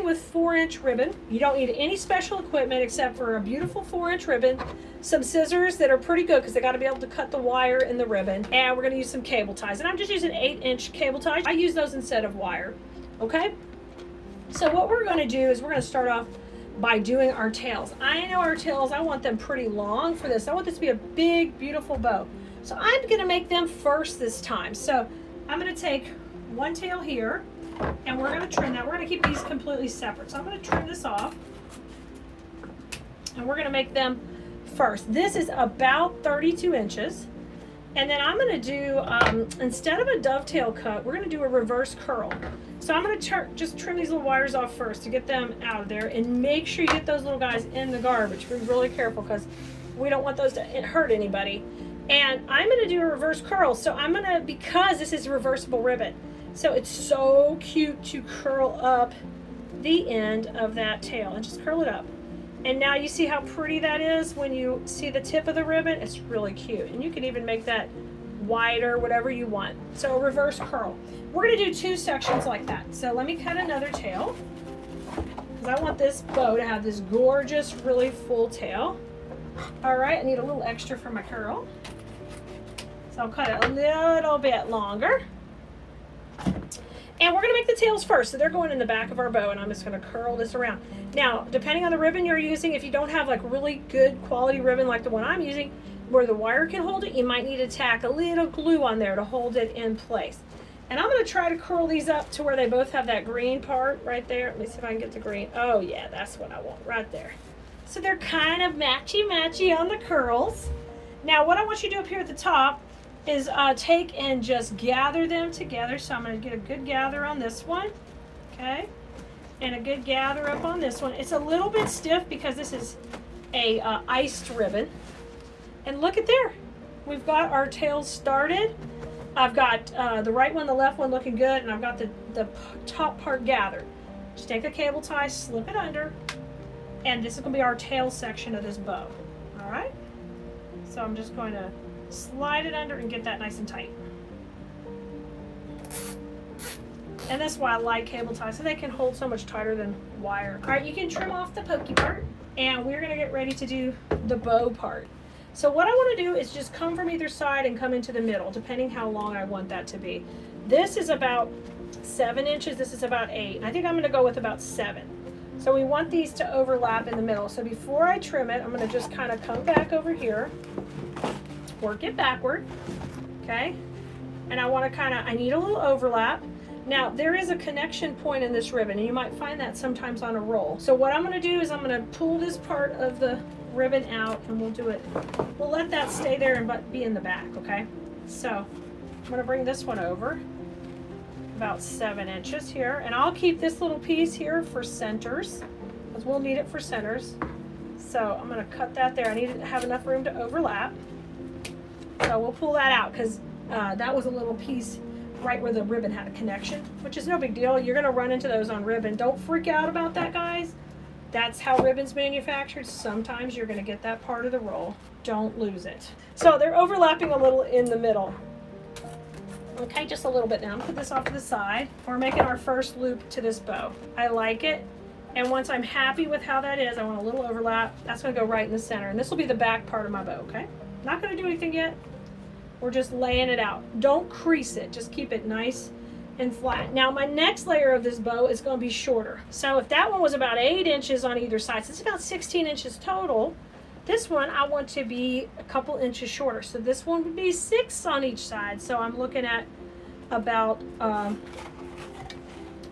working with 4-inch ribbon. You don't need any special equipment except for a beautiful 4-inch ribbon, some scissors that are pretty good because they got to be able to cut the wire in the ribbon, and we're going to use some cable ties. And I'm just using 8-inch cable ties. I use those instead of wire. Okay? So what we're going to do is we're going to start off by doing our tails. I know our tails, I want them pretty long for this. I want this to be a big, beautiful bow. So I'm going to make them first this time. So I'm going to take one tail here, and we're going to trim that. We're going to keep these completely separate. So I'm going to trim this off, and we're going to make them first. This is about 32 inches. And then I'm going to do, instead of a dovetail cut, we're going to do a reverse curl. So I'm going to just trim these little wires off first to get them out of there, and make sure you get those little guys in the garbage. Be really careful because we don't want those to hurt anybody. And I'm going to do a reverse curl. So I'm going to, because this is reversible ribbon, so it's so cute to curl up the end of that tail and just curl it up. And now you see how pretty that is when you see the tip of the ribbon. It's really cute. And you can even make that wider, whatever you want. So a reverse curl. We're going to do 2 sections like that. So let me cut another tail, because I want this bow to have this gorgeous, really full tail. All right, I need a little extra for my curl. So I'll cut it a little bit longer. And we're going to make the tails first. So they're going in the back of our bow, and I'm just going to curl this around. Now, depending on the ribbon you're using, if you don't have like really good quality ribbon like the one I'm using, where the wire can hold it, you might need to tack a little glue on there to hold it in place. And I'm going to try to curl these up to where they both have that green part right there. Let me see if I can get the green. Oh yeah, that's what I want right there. So they're kind of matchy-matchy on the curls. Now what I want you to do up here at the top is take and just gather them together. So I'm going to get a good gather on this one, okay, and a good gather up on this one. It's a little bit stiff because this is a iced ribbon. And look at there, we've got our tails started. I've got the right one, the left one looking good, and I've got the top part gathered. Just take a cable tie, slip it under, and this is going to be our tail section of this bow. All right, so I'm just going to slide it under and get that nice and tight. And that's why I like cable ties, so they can hold so much tighter than wire. All right, you can trim off the pokey part, and we're going to get ready to do the bow part. So what I want to do is just come from either side and come into the middle, depending how long I want that to be. This is about 7 inches. This is about 8. I think I'm going to go with about 7. So we want these to overlap in the middle. So before I trim it, I'm going to just kind of come back over here, work it backward, okay? And I want to I need a little overlap. Now, there is a connection point in this ribbon, and you might find that sometimes on a roll. So what I'm going to do is I'm going to pull this part of the ribbon out, and we'll let that stay there and be in the back, okay? So I'm going to bring this one over about 7 inches here, and I'll keep this little piece here for centers, because we'll need it for centers. So I'm going to cut that there. I need to have enough room to overlap. So we'll pull that out, because that was a little piece right where the ribbon had a connection, which is no big deal. You're going to run into those on ribbon. Don't freak out about that, guys. That's how ribbon's manufactured. Sometimes you're going to get that part of the roll. Don't lose it. So they're overlapping a little in the middle. Okay, just a little bit now. I'm going to put this off to the side. We're making our first loop to this bow. I like it. And once I'm happy with how that is, I want a little overlap. That's going to go right in the center. And this will be the back part of my bow, okay? Not going to do anything yet. We're just laying it out. Don't crease it. Just keep it nice and flat. Now my next layer of this bow is going to be shorter. So if that one was about 8 inches on either side, so it's about 16 inches total, this one I want to be a couple inches shorter. So this one would be 6 on each side. So I'm looking at about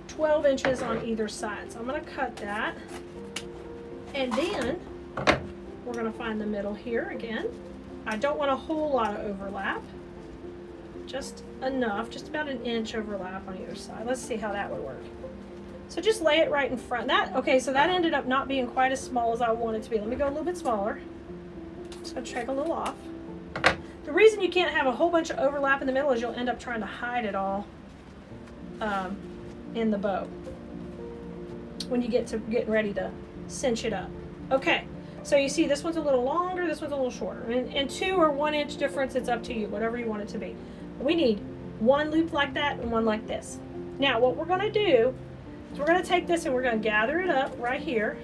12 inches on either side. So I'm going to cut that. And then we're going to find the middle here again. I don't want a whole lot of overlap. Just enough, just about 1 inch overlap on either side. Let's see how that would work. So just lay it right in front. Okay, so that ended up not being quite as small as I wanted it to be. Let me go a little bit smaller. Just gonna take a little off. The reason you can't have a whole bunch of overlap in the middle is you'll end up trying to hide it all in the bow when you get to getting ready to cinch it up. Okay, so you see this one's a little longer, this one's a little shorter. And 2 or 1 inch difference, it's up to you, whatever you want it to be. We need one loop like that and one like this. Now what we're going to do So we're going to take this and we're going to gather it up right here.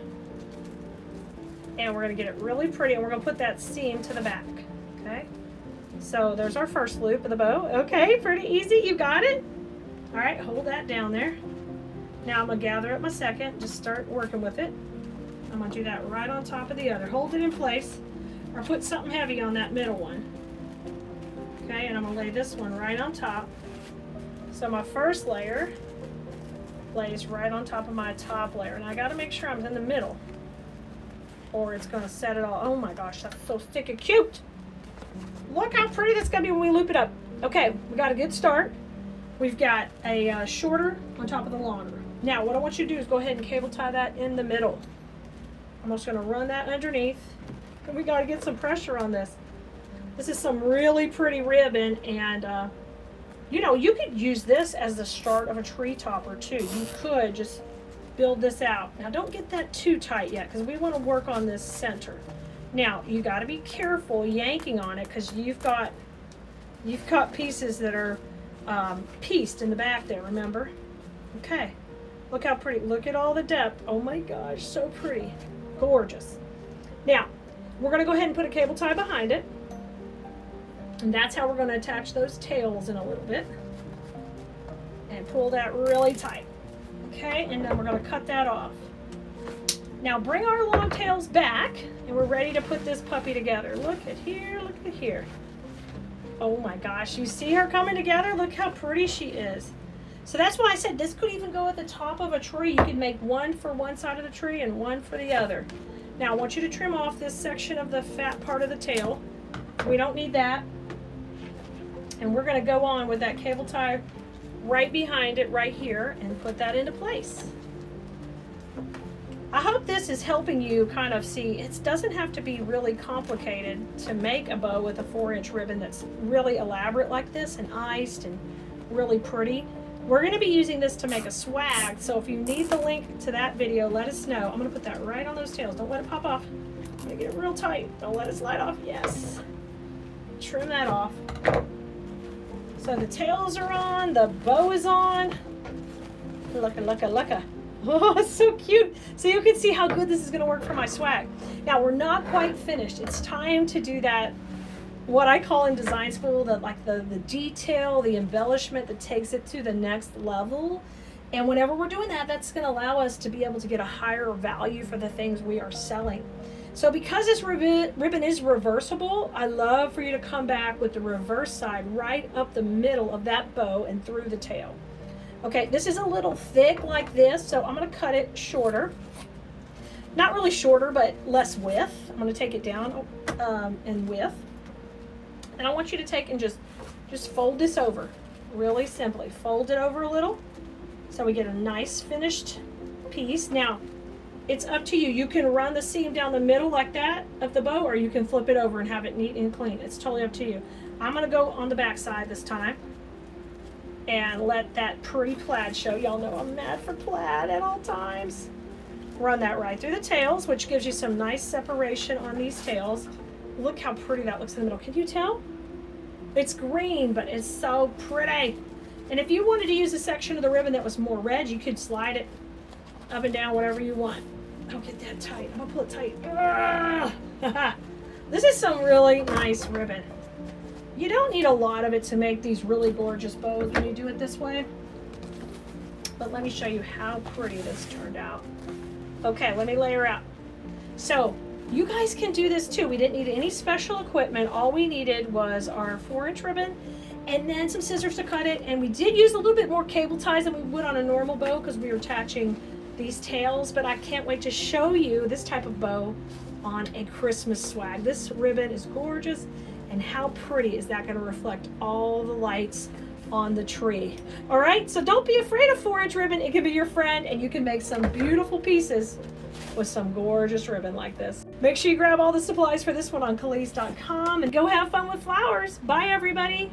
And we're going to get it really pretty, and we're going to put that seam to the back. Okay? So there's our first loop of the bow. Okay, pretty easy. You got it? All right, hold that down there. Now I'm going to gather up my second. Just start working with it. I'm going to do that right on top of the other. Hold it in place, or put something heavy on that middle one. Okay, and I'm going to lay this one right on top. So my first layer lays right on top of my top layer. And I got to make sure I'm in the middle, or it's going to set it all. Oh my gosh, that's so sticky cute. Look how pretty that's going to be when we loop it up. Okay, we got a good start. We've got a shorter on top of the longer. Now, what I want you to do is go ahead and cable tie that in the middle. I'm just going to run that underneath. And we got to get some pressure on this. This is some really pretty ribbon, and you know, you could use this as the start of a tree topper too. You could just build this out. Now, don't get that too tight yet, because we want to work on this center. Now, you got to be careful yanking on it, because you've got pieces that are pieced in the back there, remember? Okay, look how pretty. Look at all the depth. Oh my gosh, so pretty. Gorgeous. Now, we're going to go ahead and put a cable tie behind it. And that's how we're going to attach those tails in a little bit. And pull that really tight. Okay, and then we're going to cut that off. Now bring our long tails back, and we're ready to put this puppy together. Look at here, look at here. Oh my gosh, you see her coming together? Look how pretty she is. So that's why I said this could even go at the top of a tree. You could make one for one side of the tree and one for the other. Now I want you to trim off this section of the fat part of the tail. We don't need that. And we're going to go on with that cable tie right behind it right here and put that into place. I hope this is helping you kind of see it doesn't have to be really complicated to make a bow with a 4-inch ribbon that's really elaborate like this and iced and really pretty. We're going to be using this to make a swag, so if you need the link to that video, let us know. I'm going to put that right on those tails. Don't let it pop off. I'm going to get it real tight. Don't let it slide off. Yes. Trim that off. So the tails are on, the bow is on. Looka. Oh, it's so cute. So you can see how good this is going to work for my swag. Now, we're not quite finished. It's time to do that, what I call in design school, the detail, the embellishment that takes it to the next level. And whenever we're doing that, that's going to allow us to be able to get a higher value for the things we are selling. So because this ribbon is reversible, I love for you to come back with the reverse side right up the middle of that bow and through the tail. Okay, this is a little thick like this, so I'm going to cut it shorter. Not really shorter, but less width. I'm going to take it down in width. And I want you to take and just fold this over really simply. Fold it over a little so we get a nice finished piece. Now, it's up to you. You can run the seam down the middle like that of the bow, or you can flip it over and have it neat and clean. It's totally up to you. I'm going to go on the back side this time and let that pretty plaid show. Y'all know I'm mad for plaid at all times. Run that right through the tails, which gives you some nice separation on these tails. Look how pretty that looks in the middle. Can you tell? It's green, but it's so pretty. And if you wanted to use a section of the ribbon that was more red, you could slide it up and down, whatever you want. Don't get that tight. I'm gonna pull it tight. This is some really nice ribbon. You don't need a lot of it to make these really gorgeous bows when you do it this way. But let me show you how pretty this turned out. Okay, let me layer out. So you guys can do this too. We didn't need any special equipment. All we needed was our 4-inch ribbon and then some scissors to cut it. And we did use a little bit more cable ties than we would on a normal bow because we were attaching these tails, but I can't wait to show you this type of bow on a Christmas swag. This ribbon is gorgeous, and how pretty is that going to reflect all the lights on the tree. All right, so don't be afraid of 4-inch ribbon. It can be your friend, and you can make some beautiful pieces with some gorgeous ribbon like this. Make sure you grab all the supplies for this one on Khalees.com and go have fun with flowers. Bye, everybody.